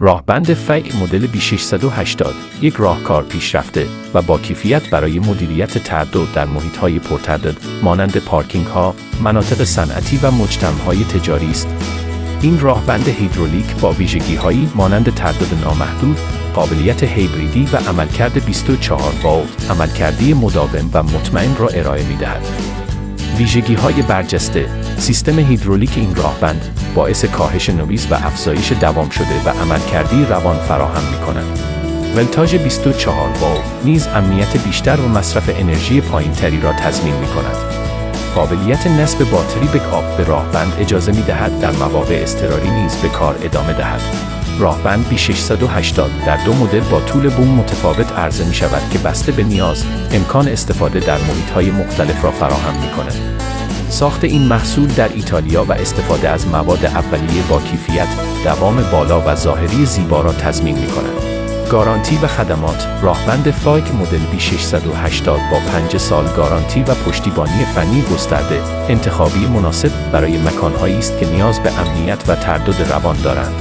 راهبند فیع مدل B680 یک راهکار پیشرفته و با کیفیت برای مدیریت تردد در محیط‌های پرتردد مانند پارکینگ‌ها، مناطق صنعتی و مجتمع‌های تجاری است. این راهبند هیدرولیک با ویژگی‌هایی مانند تردد نامحدود، قابلیت هیبریدی و عملکرد 24 والت، عملکردی مداوم و مطمئن را ارائه می‌دهد. ویژگی‌های برجسته: سیستم هیدرولیک این راهبند باعث کاهش نویز و افزایش دوام شده و عملکردی روان فراهم می‌کند. ولتاژ 24 والت نیز امنیت بیشتر و مصرف انرژی پایین‌تری را تضمین می‌کند. قابلیت نصب باتری بک‌آپ به راهبند اجازه می‌دهد در مواقع اضطراری نیز به کار ادامه دهد. راهبند B680 در دو مدل با طول بوم متفاوت عرضه می شود که بسته به نیاز، امکان استفاده در محیط‌های مختلف را فراهم می‌کند. ساخت این محصول در ایتالیا و استفاده از مواد اولیه با کیفیت، دوام بالا و ظاهری زیبا را تضمین می‌کند. گارانتی و خدمات: راهبند فیع مدل B680 با 5 سال گارانتی و پشتیبانی فنی گسترده، انتخابی مناسب برای مکان‌هایی است که نیاز به امنیت و تردد روان دارند.